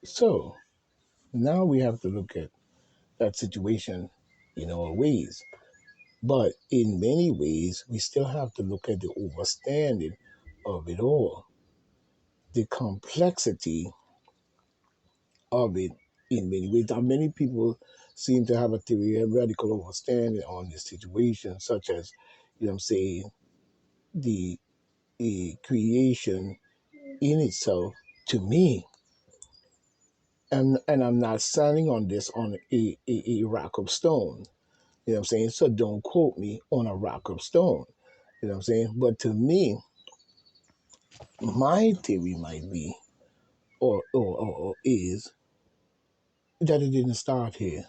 So now we have to look at that situation in our ways. But in many ways, we still have to look at the overstanding of it all, the complexity of it in many ways. Now, many people seem to have a theoretical understanding on this situation, such as, I'm saying, the creation in itself to me. And I'm not standing on this on a rock of stone. You know what I'm saying? So don't quote me on a rock of stone. You know what I'm saying? But to me, my theory might be, or is, that it didn't start here.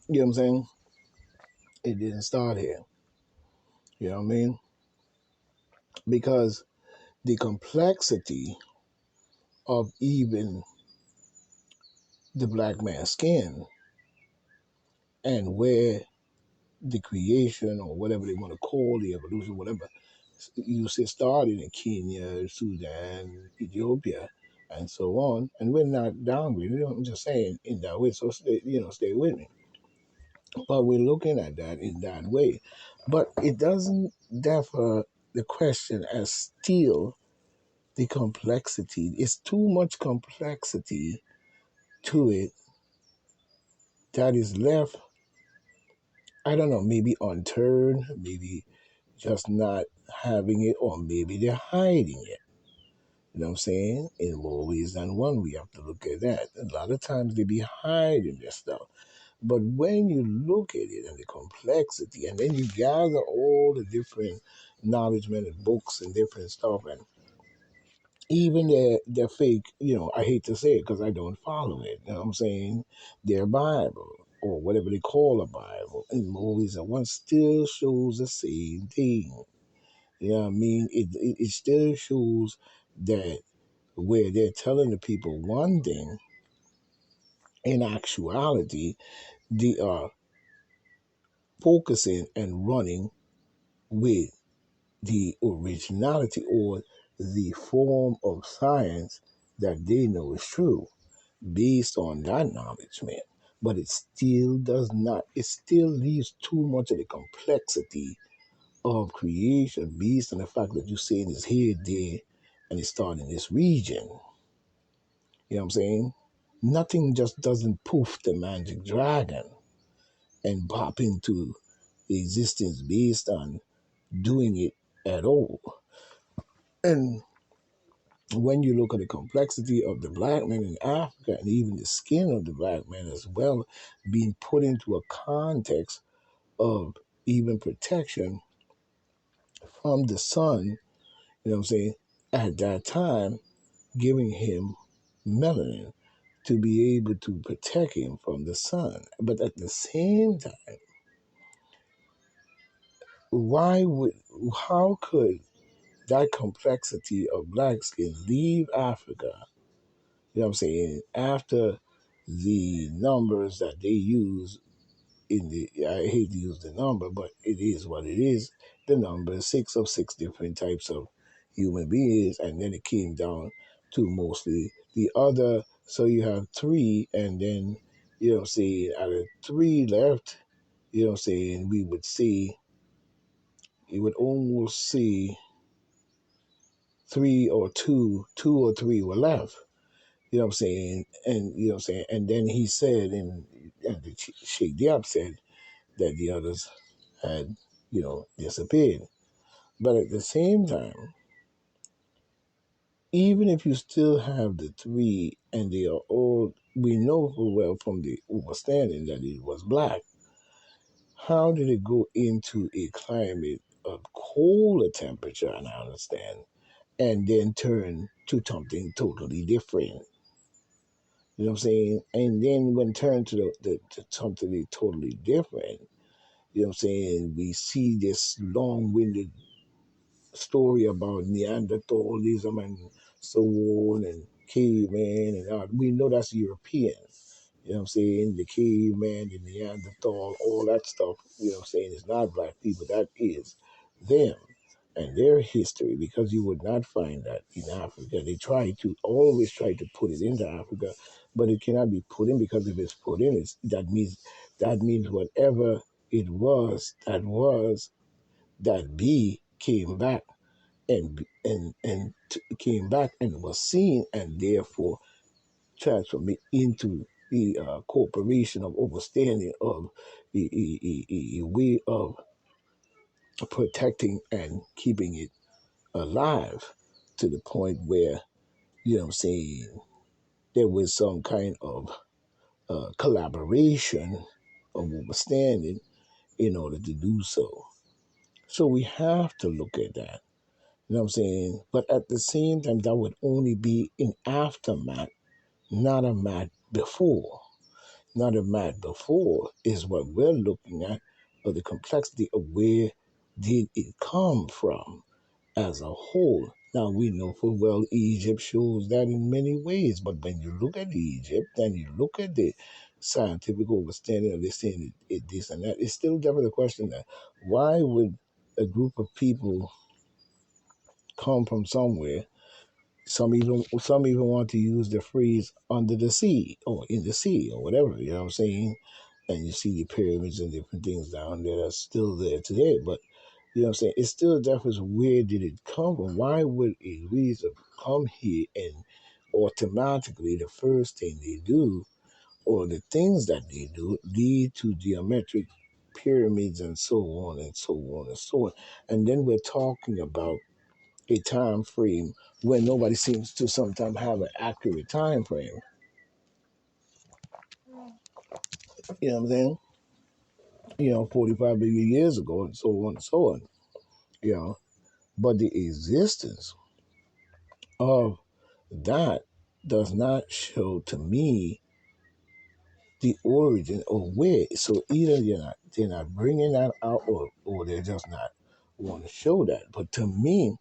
You know what I'm saying? It didn't start here. You know what I mean? Because the complexity of even the black man's skin and where the creation or whatever they want to call the evolution, whatever, you say started in Kenya, Sudan, Ethiopia, and so on. And we're not downgrading. I'm just saying in that way. So stay with me. But we're looking at that in that way. But it doesn't differ the question as still the complexity. It's too much complexity to it that is left, I don't know, maybe unturned, maybe just not having it, or maybe they're hiding it. You know what I'm saying? In more ways than one, we have to look at that. A lot of times they be hiding their stuff. But when you look at it and the complexity, and then you gather all the different knowledge and books and different stuff, and even their fake, I hate to say it because I don't follow it. You know what I'm saying? Their Bible or whatever they call a Bible in movies and one still shows the same thing. You know what I mean? It still shows that where they're telling the people one thing, in actuality, they are focusing and running with the originality or the form of science that they know is true based on that knowledge, man. But it still does not, it still leaves too much of the complexity of creation based on the fact that you're saying it's here, there, and it started in this region. You know what I'm saying? Nothing just doesn't poof the magic dragon and pop into existence based on doing it at all. And when you look at the complexity of the black man in Africa and even the skin of the black man as well, being put into a context of even protection from the sun, you know what I'm saying, at that time, giving him melanin to be able to protect him from the sun. But at the same time, why would, how could that complexity of black skin leave Africa, you know what I'm saying, after the numbers that they use in the, I hate to use the number, but it is what it is. The number is six of six different types of human beings, and then it came down to mostly the other. So you have three, and then, you know what I'm saying, out of three left, you know what I'm saying, we would see, you would almost see three or two or three were left. You know what I'm saying? And you know what I'm saying? And then he said, and the Sheikh Diab said that the others had, disappeared. But at the same time, even if you still have the three and they are all, we know full well from the understanding that it was black, how did it go into a climate of colder temperature, and I understand, and then turn to something totally different? You know what I'm saying? And then when turned to to something totally different, you know what I'm saying, we see this long-winded story about Neanderthalism and so on and caveman and all. We know that's European. You know what I'm saying? The caveman, the Neanderthal, all that stuff, you know what I'm saying, is not black people. That is them. and their history, because you would not find that in Africa. They always try to put it into Africa, but it cannot be put in, because if it's put in, that means whatever it was that B came back and came back and was seen, and therefore transform it into the corporation of understanding of the way of protecting and keeping it alive, to the point where, I'm saying, there was some kind of collaboration of understanding in order to do so. So we have to look at that. You know what I'm saying? But at the same time, that would only be an aftermath, not a math before. Not a math before is what we're looking at, or the complexity of where did it come from as a whole. Now we know full well Egypt shows that in many ways, but when you look at Egypt and you look at the scientific understanding of this thing, this and that, it's still definitely the question that why would a group of people come from somewhere? Some even want to use the phrase under the sea or in the sea or whatever, you know what I'm saying? And you see the pyramids and different things down there that's still there today. But you know what I'm saying? It's still a difference. Where did it come from? Why would a reason come here and automatically the first thing they do, or the things that they do, lead to geometric pyramids and so on and so on and so on? And then we're talking about a time frame when nobody seems to sometimes have an accurate time frame. You know what I'm saying? 45 billion years ago and so on and so on. You know, but the existence of that does not show to me the origin or where. So either they're not bringing that out, or they're just not want to show that. But to me,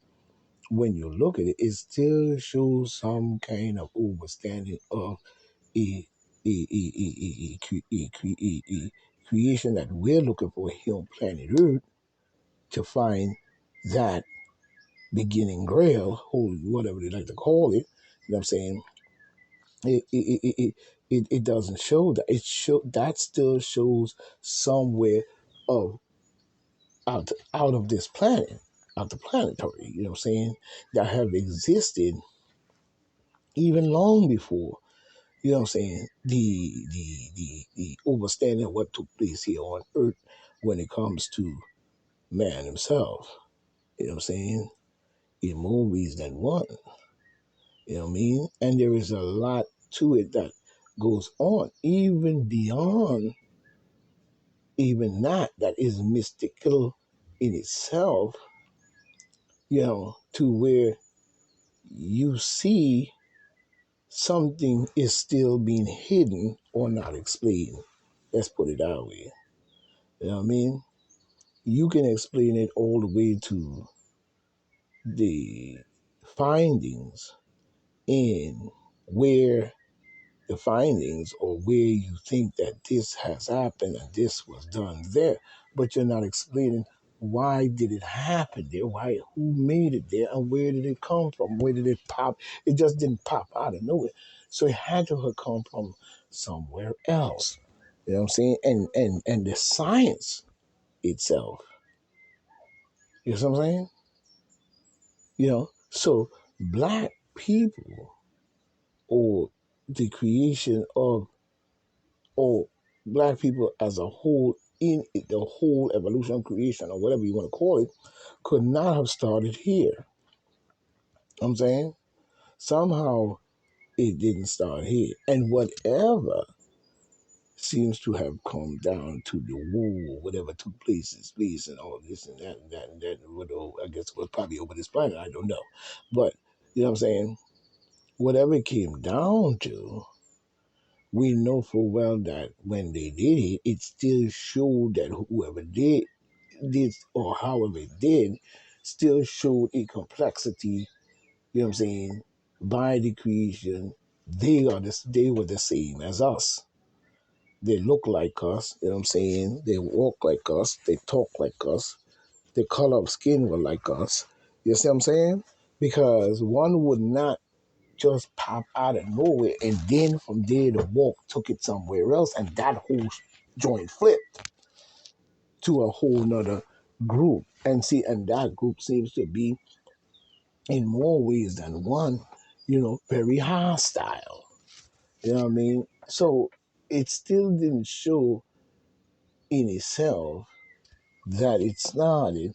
when you look at it, it still shows some kind of understanding of a a creation that we're looking for here on planet Earth, to find that beginning grail, holy, whatever they like to call it. You know what I'm saying? It doesn't show that. That still shows somewhere of out of this planet, out the planetary. You know what I'm saying? That have existed even long before. You know what I'm saying? The understanding of what took place here on Earth when it comes to man himself. You know what I'm saying? In more ways than one. You know what I mean? And there is a lot to it that goes on, even beyond even that is mystical in itself, to where you see something is still being hidden or not explained. Let's put it that way. You know what I mean? You can explain it all the way to the findings in where the findings, or where you think that this has happened and this was done there, but you're not explaining why did it happen there, who made it there, and where did it come from, where did it pop. It just didn't pop out of nowhere, so it had to have come from somewhere else. You know what I'm saying? And the science itself, you know what I'm saying? So black people, or the creation of, or black people as a whole, in the whole evolution, creation, or whatever you want to call it, could not have started here. I'm saying somehow it didn't start here, and whatever seems to have come down to the war, whatever took place in space and all this and that and that and that, I guess it was probably over this planet. I don't know, but you know what I'm saying. Whatever it came down to, we know full well that when they did it, it still showed that whoever did this, or however it did, still showed a complexity, you know what I'm saying, by the creation. They were the same as us. They look like us, you know what I'm saying? They walk like us, they talk like us, the color of skin were like us, You see what I'm saying? Because one would not just pop out of nowhere and then from there the walk took it somewhere else and that whole joint flipped to a whole nother group. And see, and that group seems to be in more ways than one, very hostile. You know what I mean? So it still didn't show in itself that it started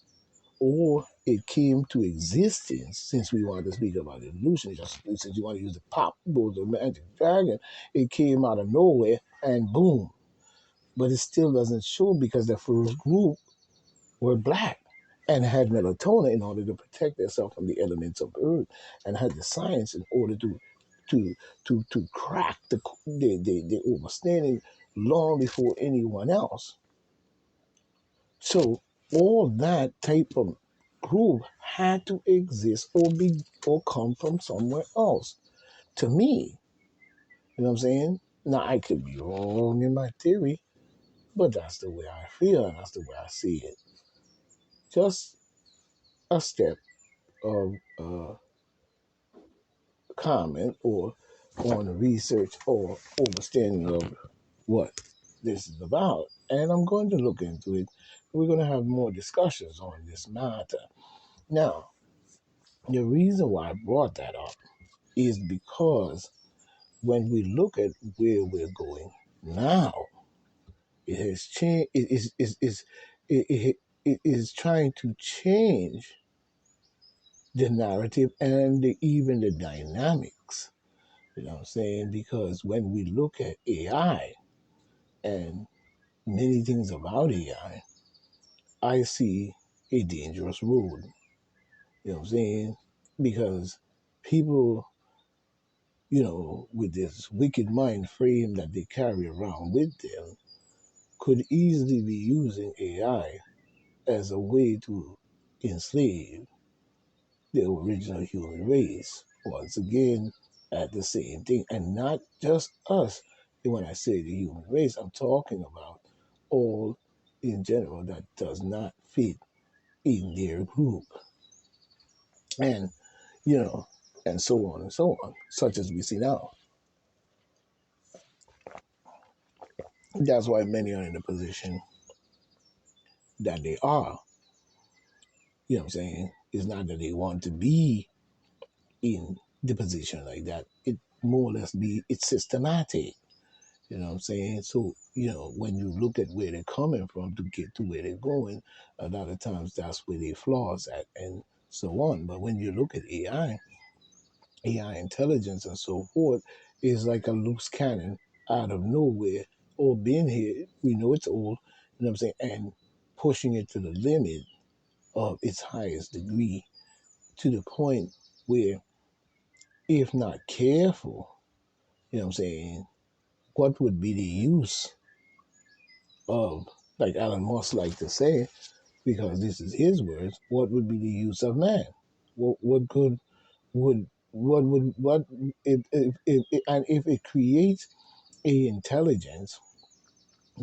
or it came to existence, since we want to speak about evolution, just since you want to use the pop or the magic dragon, it came out of nowhere and boom. But it still doesn't show because the first group were black and had melatonin in order to protect themselves from the elements of earth and had the science in order to to crack the overstanding long before anyone else. So all that type of group had to exist or come from somewhere else. To me, you know what I'm saying? Now I could be wrong in my theory, but that's the way I feel and that's the way I see it. Just a step of comment or on research or understanding of what this is about. And I'm going to look into it. We're going to have more discussions on this matter. Now, the reason why I brought that up is because when we look at where we're going now, it has changed. It is trying to change the narrative and even the dynamics. You know what I'm saying? Because when we look at AI and many things about I see a dangerous road. You know what I'm saying? Because people, with this wicked mind frame that they carry around with them, could easily be using AI as a way to enslave the original human race. Once again, at the same thing, and not just us. And when I say the human race, I'm talking about all in general that does not fit in their group, and you know, and so on and so on, such as we see now. That's why many are in the position that they are. You know what I'm saying? It's not that they want to be in the position like that. It more or less it's systematic. You know what I'm saying? So, when you look at where they're coming from to get to where they're going, a lot of times that's where their flaws at and so on. But when you look at AI intelligence and so forth, is like a loose cannon out of nowhere or being here. We know it's old, you know what I'm saying? And pushing it to the limit of its highest degree to the point where, if not careful, you know what I'm saying, what would be the use of, like Alan Moss like to say, because this is his words, what would be the use of man? What could would what and if it creates a intelligence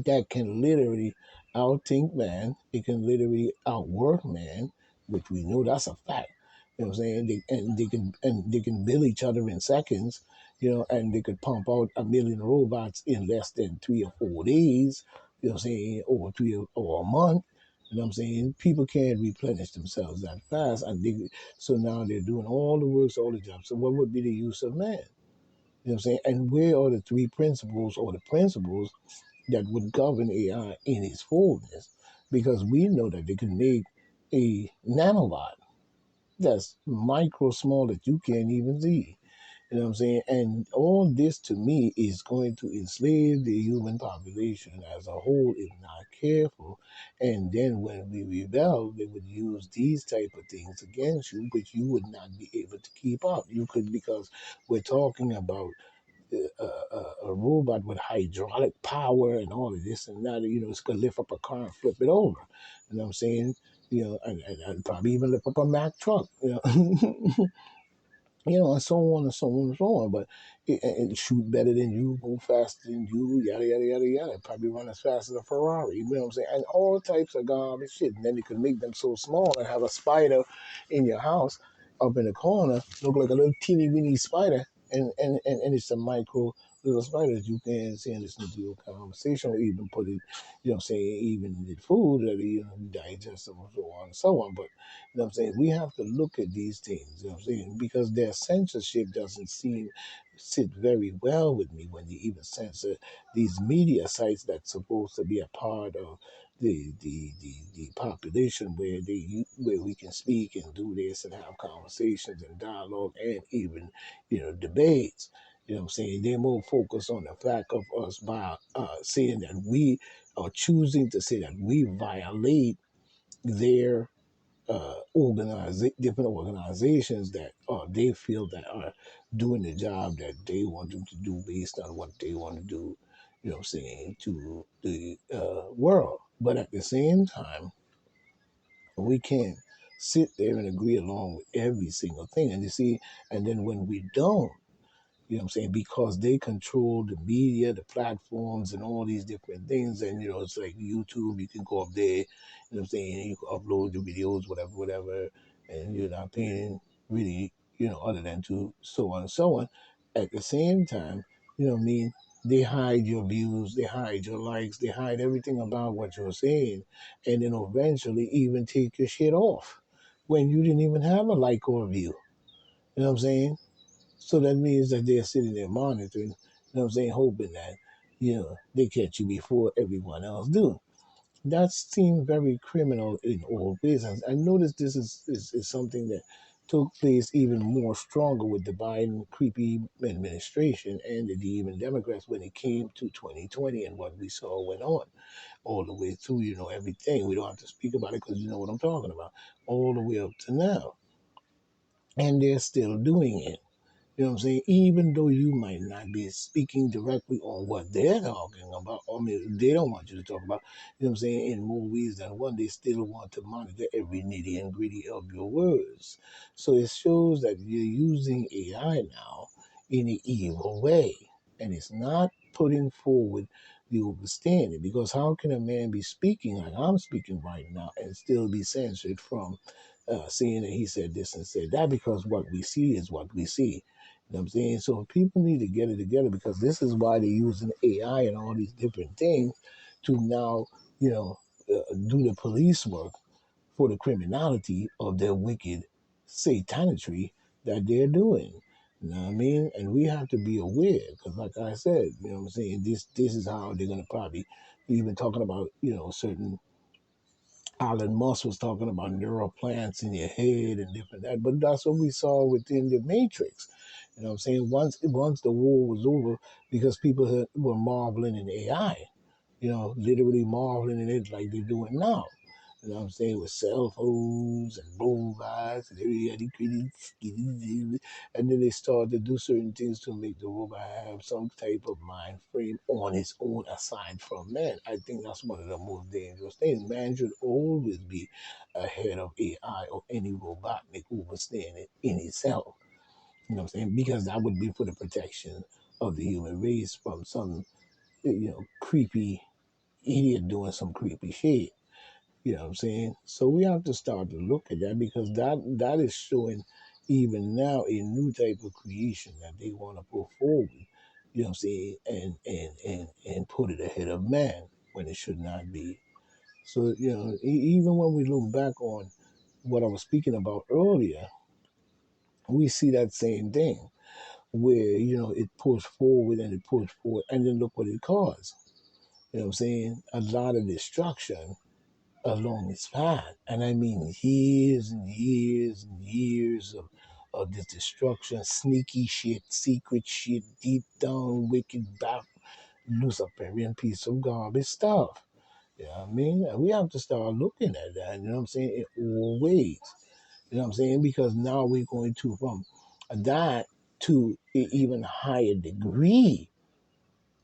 that can literally outthink man. It can literally outwork man, which we know that's a fact. You know what I'm saying? And they can build each other in seconds, and they could pump out 1 million robots in less than 3 or 4 days, you know what I'm saying, or or a month. You know what I'm saying? People can't replenish themselves that fast, and so now they're doing all the works, all the jobs. So what would be the use of man? You know what I'm saying? And where are the three principles or the principles that would govern AI in its fullness? Because we know that they can make a nanobot that's micro small that you can't even see. You know what I'm saying? And all this to me is going to enslave the human population as a whole if not careful. And then when we rebel, they would use these type of things against you, but you would not be able to keep up. You could, because we're talking about a robot with hydraulic power and all of this and that. It's gonna lift up a car and flip it over. You know what I'm saying? And probably even lift up a Mack truck. and so on and so on and so on. But it shoot better than you, go faster than you, yada yada yada yada. Probably run as fast as a Ferrari. You know what I'm saying? And all types of garbage shit. And then you can make them so small and have a spider in your house up in the corner, look like a little teeny weeny spider, and it's a micro little spider that you can see and listen to your conversation, or even put it, even in the food that digest and so on and so on. But you know what I'm saying? We have to look at these things, you know what I'm saying? Because their censorship doesn't seem sit very well with me when they even censor these media sites that's supposed to be a part of the population where where we can speak and do this and have conversations and dialogue and even debates. You know what I'm saying? They're more focused on the fact of us by saying that we are choosing to say that we violate their different organizations that they feel that are doing the job that they want them to do based on what they want to do, you know what I'm saying, to the world. But at the same time, we can't sit there and agree along with every single thing. And you see, and then when we don't, you know what I'm saying? Because they control the media, the platforms, and all these different things. And, it's like YouTube, you can go up there, you know what I'm saying? You can upload your videos, whatever, whatever. And you're not paying really, other than to so on and so on. At the same time, you know what I mean? They hide your views, they hide your likes, they hide everything about what you're saying. And then eventually even take your shit off when you didn't even have a like or a view. You know what I'm saying? So that means that they're sitting there monitoring, you know what I'm saying, hoping that, they catch you before everyone else do. That seems very criminal in all business. I noticed this is something that took place even more stronger with the Biden creepy administration and the even Democrats when it came to 2020 and what we saw went on all the way through, everything. We don't have to speak about it because you know what I'm talking about, all the way up to now. And they're still doing it. You know what I'm saying? Even though you might not be speaking directly on what they're talking about, I mean, they don't want you to talk about, you know what I'm saying, in more ways than one, they still want to monitor every nitty and gritty of your words. So it shows that you're using AI now in an evil way. And it's not putting forward the understanding. Because how can a man be speaking like I'm speaking right now and still be censored from saying that he said this and said that? Because what we see is what we see. You know what I'm saying? So people need to get it together because this is why they're using AI and all these different things to now, you know, do the police work for the criminality of their wicked satanitry that they're doing. You know what I mean? And we have to be aware because, like I said, you know what I'm saying? This is how they're going to probably even talking about, certain Elon Musk was talking about neural plants in your head and different that, but that's what we saw within the Matrix. You know what I'm saying? Once the war was over, because people were marveling in AI, literally marveling in it like they're doing now. You know what I'm saying? With cell phones and robots and everybody and then they started to do certain things to make the robot have some type of mind frame on its own aside from man. I think that's one of the most dangerous things. Man should always be ahead of AI or any robotic overstanding in itself. You know what I'm saying? Because that would be for the protection of the human race from some, creepy idiot doing some creepy shit. You know what I'm saying? So we have to start to look at that because that is showing even now a new type of creation that they want to put forward. You know what I'm saying? And put it ahead of man when it should not be. So, even when we look back on what I was speaking about earlier, we see that same thing where, it pushed forward and it pushed forward and then look what it caused. You know what I'm saying? A lot of destruction along its path. And I mean years and years and years of this destruction, sneaky shit, secret shit, deep down, wicked, back, Luciferian piece of garbage stuff. You know what I mean? And we have to start looking at that, you know what I'm saying, in all ways. You know what I'm saying? Because now we're going to from that to an even higher degree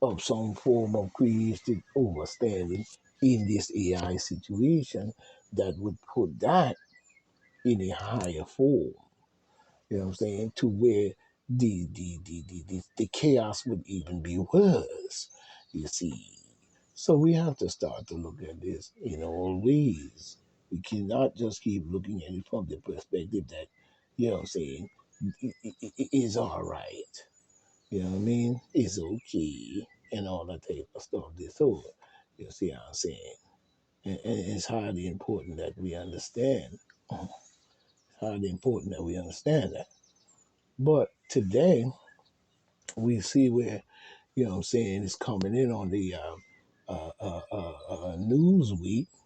of some form of creative overstanding in this AI situation that would put that in a higher form. You know what I'm saying? To where the chaos would even be worse, you see. So we have to start to look at this in all ways. We cannot just keep looking at it from the perspective that, you know what I'm saying, it is all right. You know what I mean? It's okay and all that type of stuff. This over. You see what I'm saying? And it's highly important that we understand. It's highly important that we understand that. But today, we see where, you know what I'm saying, it's coming in on the Newsweek.